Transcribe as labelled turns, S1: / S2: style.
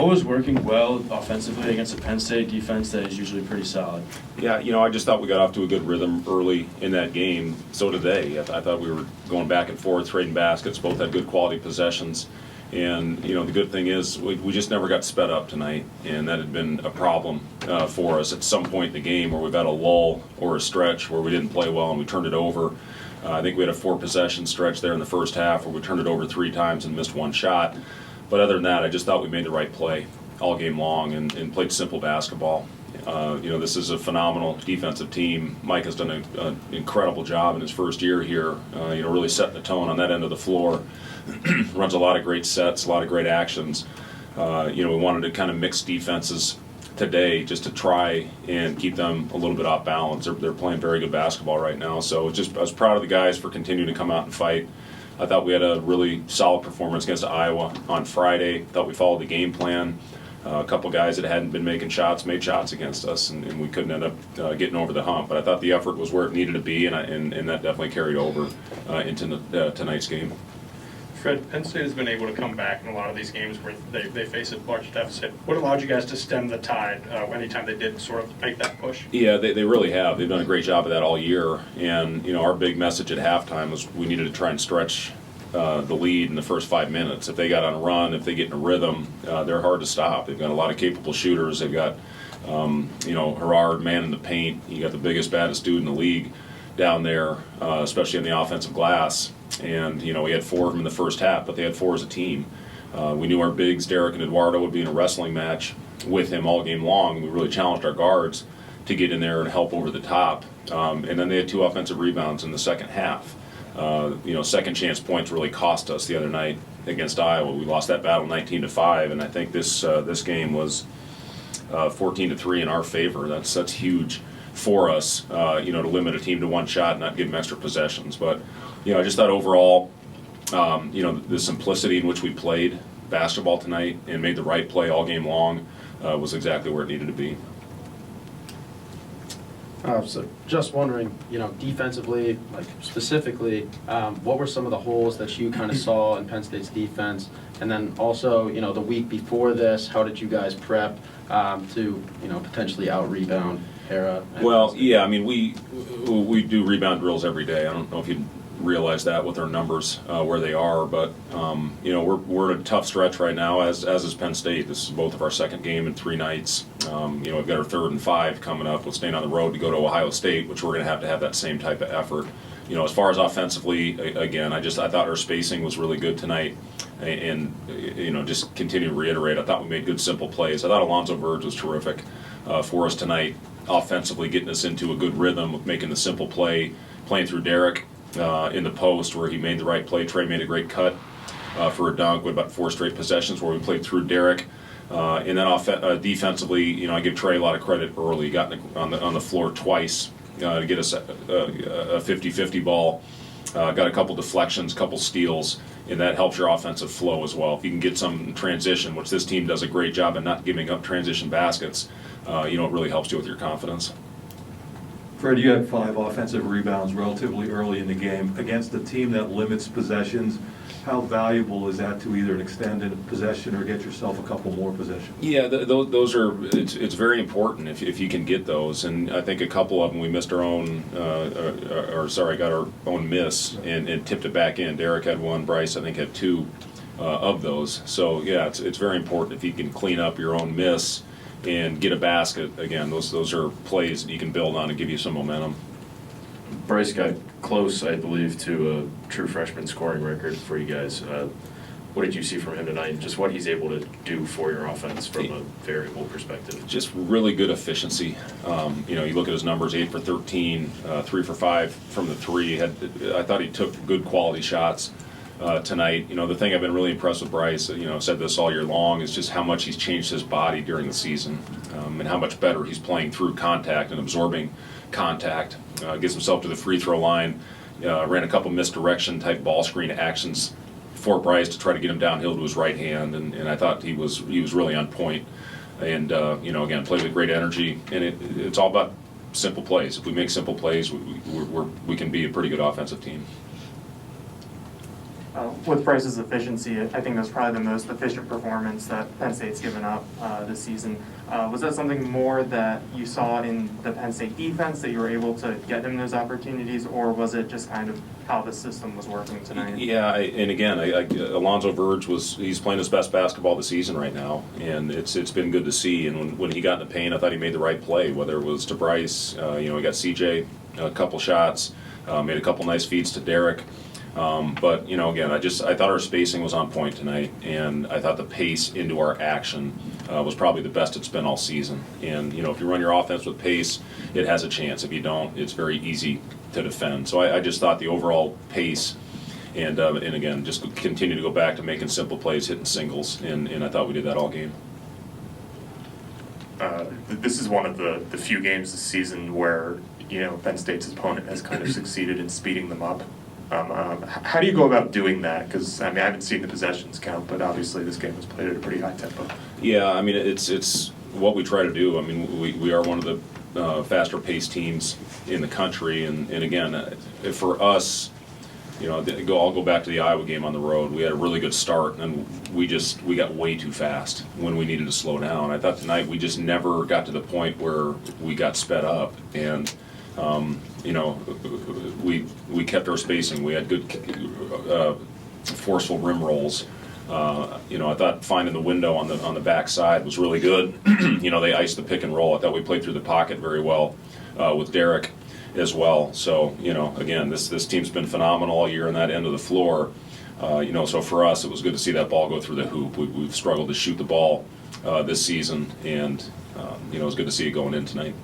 S1: What was working well offensively against a Penn State defense that is usually pretty solid?
S2: Yeah, I just thought we got off to a good rhythm early in that game. So did they. I thought we were going back and forth, trading baskets. Both had good quality possessions. And, the good thing is we just never got sped up tonight. And that had been a problem for us at some point in the game where we've had a lull or a stretch where we didn't play well and we turned it over. I think we had a 4-possession stretch there in the first half where we turned it over 3 times and missed 1 shot. But other than that, I just thought we made the right play all game long and played simple basketball. This is a phenomenal defensive team. Mike has done an incredible job in his first year here, really setting the tone on that end of the floor. Runs a lot of great sets, a lot of great actions. We wanted to kind of mix defenses today just to try and keep them a little bit off balance. They're playing very good basketball right now. So I was proud of the guys for continuing to come out and fight. I thought we had a really solid performance against Iowa on Friday. Thought we followed the game plan. A couple guys that hadn't been making shots made shots against us, and we couldn't end up getting over the hump. But I thought the effort was where it needed to be, and that definitely carried over into tonight's game.
S3: Fred, Penn State has been able to come back in a lot of these games where they face a large deficit. What allowed you guys to stem the tide anytime they did sort of make that push?
S2: Yeah, they really have. They've done a great job of that all year. And, our big message at halftime was we needed to try and stretch the lead in the first 5 minutes. If they got on a run, if they get in a rhythm, they're hard to stop. They've got a lot of capable shooters. They've got, Gerard, man in the paint. You got the biggest, baddest dude in the league down there, especially on the offensive glass. And, we had 4 of them in the first half, but they had 4 as a team. We knew our bigs, Derek and Eduardo, would be in a wrestling match with him all game long. We really challenged our guards to get in there and help over the top. And then they had 2 offensive rebounds in the second half. Second chance points really cost us the other night against Iowa. We lost that battle 19-5, and I think this game was 14-3 in our favor. That's huge for us, to limit a team to 1 shot and not give them extra possessions. But, I just thought overall, the simplicity in which we played basketball tonight and made the right play all game long was exactly where it needed to be.
S4: So just wondering, defensively, like specifically, what were some of the holes that you kind of saw in Penn State's defense? And then also, the week before this, how did you guys prep to, potentially out-rebound Hera?
S2: Well, yeah, we do rebound drills every day. I don't know if you realize that with our numbers where they are, but we're in a tough stretch right now, as is Penn State. This is both of our second game in 3 nights. We've got our 3rd and 5 coming up. We'll stay on the road to go to Ohio State, which we're going to have that same type of effort. As far as offensively, again, I thought our spacing was really good tonight, and just continue to reiterate, I thought we made good simple plays. I thought Alonzo Verge was terrific for us tonight, offensively getting us into a good rhythm of making the simple play, playing through Derek in the post where he made the right play. Trey made a great cut for a dunk with about 4 straight possessions where we played through Derek. And then defensively, I give Trey a lot of credit early. He got on the floor twice to get us a 50-50 ball. Got a couple deflections, couple steals, and that helps your offensive flow as well. If you can get some transition, which this team does a great job of not giving up transition baskets, it really helps you with your confidence.
S5: Fred, you had 5 offensive rebounds relatively early in the game against a team that limits possessions. How valuable is that to either extend a possession or get yourself a couple more possessions?
S2: Yeah, those are. It's very important if you can get those. And I think a couple of them we missed our own, got our own miss and tipped it back in. Derek had 1, Bryce I think had 2 of those. So yeah, it's very important if you can clean up your own miss and get a basket. Again, those are plays that you can build on and give you some momentum.
S1: Bryce got close, I believe, to a true freshman scoring record for you guys. What did you see from him tonight, and just what he's able to do for your offense from a variable perspective?
S2: Just really good efficiency. You look at his numbers: 8 for 13, 3 for 5 from the 3. I thought he took good quality shots tonight. The thing I've been really impressed with Bryce, I've said this all year long, is just how much he's changed his body during the season, and how much better he's playing through contact and absorbing contact. Gets himself to the free throw line, ran a couple misdirection type ball screen actions for Bryce to try to get him downhill to his right hand, and I thought he was really on point. And again, played with great energy, and it's all about simple plays. If we make simple plays, we can be a pretty good offensive team.
S6: with Bryce's efficiency, I think that's probably the most efficient performance that Penn State's given up this season. Was that something more that you saw in the Penn State defense that you were able to get him those opportunities, or was it just kind of how the system was working tonight?
S2: Yeah, and again, Alonzo Verge he's playing his best basketball of the season right now, and it's been good to see. And when he got in the paint, I thought he made the right play, whether it was to Bryce, he got CJ a couple shots, made a couple nice feeds to Derek. But again, I thought our spacing was on point tonight, and I thought the pace into our action was probably the best it's been all season. And if you run your offense with pace, it has a chance. If you don't, it's very easy to defend. So I just thought the overall pace, and again, just continue to go back to making simple plays, hitting singles, and I thought we did that all game.
S7: This is one of the few games this season where Penn State's opponent has kind of succeeded in speeding them up. How do you go about doing that? Because I haven't seen the possessions count, but obviously this game was played at a pretty high tempo.
S2: Yeah, it's what we try to do. We are one of the faster paced teams in the country, and again, for us, I'll go back to the Iowa game on the road. We had a really good start, and we got way too fast when we needed to slow down. I thought tonight we just never got to the point where we got sped up, and we kept our spacing. We had good forceful rim rolls. I thought finding the window on the back side was really good. They iced the pick and roll. I thought we played through the pocket very well with Derek as well. So, again, this team's been phenomenal all year on that end of the floor. So for us, it was good to see that ball go through the hoop. We've struggled to shoot the ball this season, and it was good to see it going in tonight.